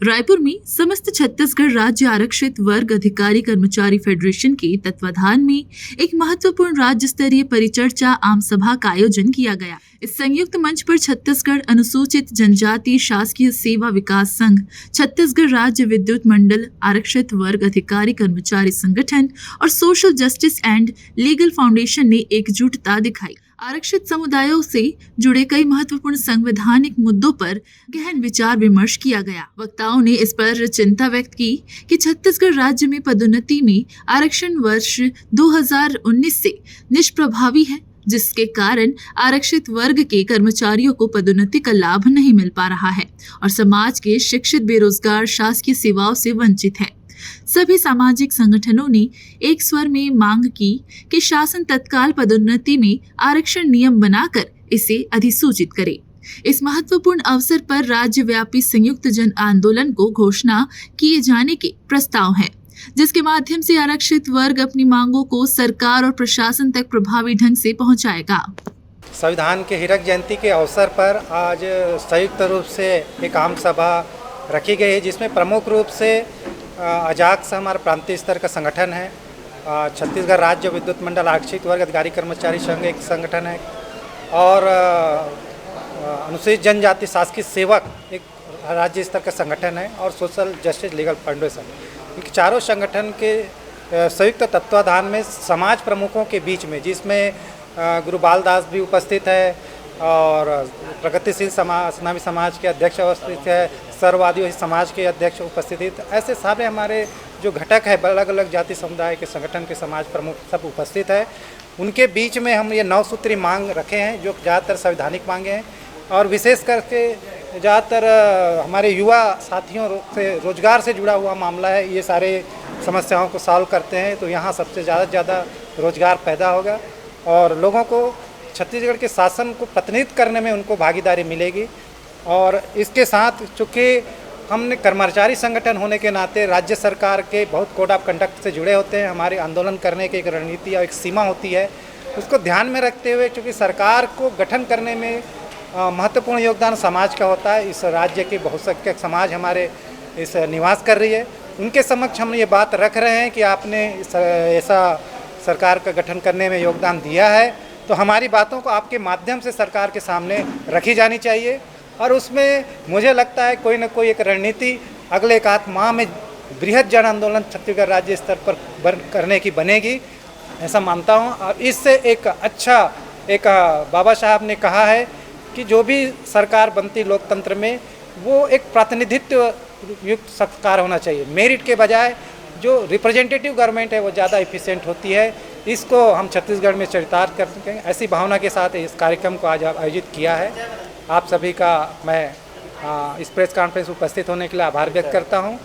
रायपुर में समस्त छत्तीसगढ़ राज्य आरक्षित वर्ग अधिकारी कर्मचारी फेडरेशन के तत्वाधान में एक महत्वपूर्ण राज्य स्तरीय परिचर्चा आम सभा का आयोजन किया गया। इस संयुक्त मंच पर छत्तीसगढ़ अनुसूचित जनजाति शासकीय सेवा विकास संघ, छत्तीसगढ़ राज्य विद्युत मंडल, आरक्षित वर्ग अधिकारी कर्मचारी संगठन और social justice and legal foundation ने एकजुटता दिखाई। आरक्षित समुदायों से जुड़े कई महत्वपूर्ण संवैधानिक मुद्दों पर गहन विचार विमर्श किया गया। वक्ताओं ने इस पर चिंता व्यक्त की कि छत्तीसगढ़ राज्य में पदोन्नति में आरक्षण वर्ष 2019 से निष्प्रभावी है, जिसके कारण आरक्षित वर्ग के कर्मचारियों को पदोन्नति का लाभ नहीं मिल पा रहा है और समाज के शिक्षित बेरोजगार शासकीय सेवाओं से वंचित है। सभी सामाजिक संगठनों ने एक स्वर में मांग की कि शासन तत्काल पदोन्नति में आरक्षण नियम बनाकर इसे अधिसूचित करे। इस महत्वपूर्ण अवसर पर राज्यव्यापी संयुक्त जन आंदोलन को घोषणा किए जाने के प्रस्ताव है, जिसके माध्यम से आरक्षित वर्ग अपनी मांगों को सरकार और प्रशासन तक प्रभावी ढंग से पहुंचाएगा। संविधान के हीरक जयंती के अवसर पर आज संयुक्त रूप से एक आम सभा रखी गई है, जिसमें प्रमुख रूप से अजाक्स हमारा प्रांतीय स्तर का संगठन है, छत्तीसगढ़ राज्य विद्युत मंडल आरक्षित वर्ग अधिकारी कर्मचारी संघ एक संगठन है और अनुसूचित जनजाति शासकीय सेवक एक राज्य स्तर का संगठन है और सोशल जस्टिस लीगल फाउंडेशन। इन चारों संगठन के संयुक्त तत्वाधान में समाज प्रमुखों के बीच में, जिसमें गुरु बालदास भी उपस्थित है और प्रगतिशील समाज इस्लामी समाज के अध्यक्ष उपस्थित है, सर्ववादी समाज के अध्यक्ष उपस्थित है। ऐसे सारे हमारे जो घटक है अलग अलग जाति समुदाय के संगठन के समाज प्रमुख सब उपस्थित है। उनके बीच में हम ये 9 सूत्री मांग रखे हैं, जो ज़्यादातर संवैधानिक मांगे हैं और विशेष करके ज़्यादातर हमारे युवा साथियों से रोजगार से जुड़ा हुआ मामला है। ये सारे समस्याओं को सॉल्व करते हैं तो यहाँ सबसे ज़्यादा रोजगार पैदा होगा और लोगों को छत्तीसगढ़ के शासन को प्रतिनिधित्व करने में उनको भागीदारी मिलेगी। और इसके साथ चूँकि हमने कर्मचारी संगठन होने के नाते राज्य सरकार के बहुत कोड ऑफ कंडक्ट से जुड़े होते हैं। हमारे आंदोलन करने की एक रणनीति और एक सीमा होती है, उसको ध्यान में रखते हुए चूँकि सरकार को गठन करने में महत्वपूर्ण योगदान समाज का होता है। इस राज्य के बहुसंख्यक समाज हमारे इस निवास कर रही है, उनके समक्ष हम ये बात रख रहे हैं कि आपने ऐसा सरकार का गठन करने में योगदान दिया है, तो हमारी बातों को आपके माध्यम से सरकार के सामने रखी जानी चाहिए और उसमें मुझे लगता है कोई न कोई एक रणनीति अगले एक आध माह में बृहद जन आंदोलन छत्तीसगढ़ राज्य स्तर पर करने की बनेगी, ऐसा मानता हूँ। और इससे एक अच्छा एक बाबा साहब ने कहा है कि जो भी सरकार बनती लोकतंत्र में वो एक प्रातिनिधित्व युक्त सरकार होना चाहिए, मेरिट के बजाय जो रिप्रेजेंटेटिव गवर्नमेंट है वो ज़्यादा इफ़िशिएंट होती है। इसको हम छत्तीसगढ़ में चरितार्थ कर सकें, ऐसी भावना के साथ इस कार्यक्रम को आज आयोजित किया है। आप सभी का मैं इस प्रेस कॉन्फ्रेंस उपस्थित होने के लिए आभार व्यक्त करता हूँ।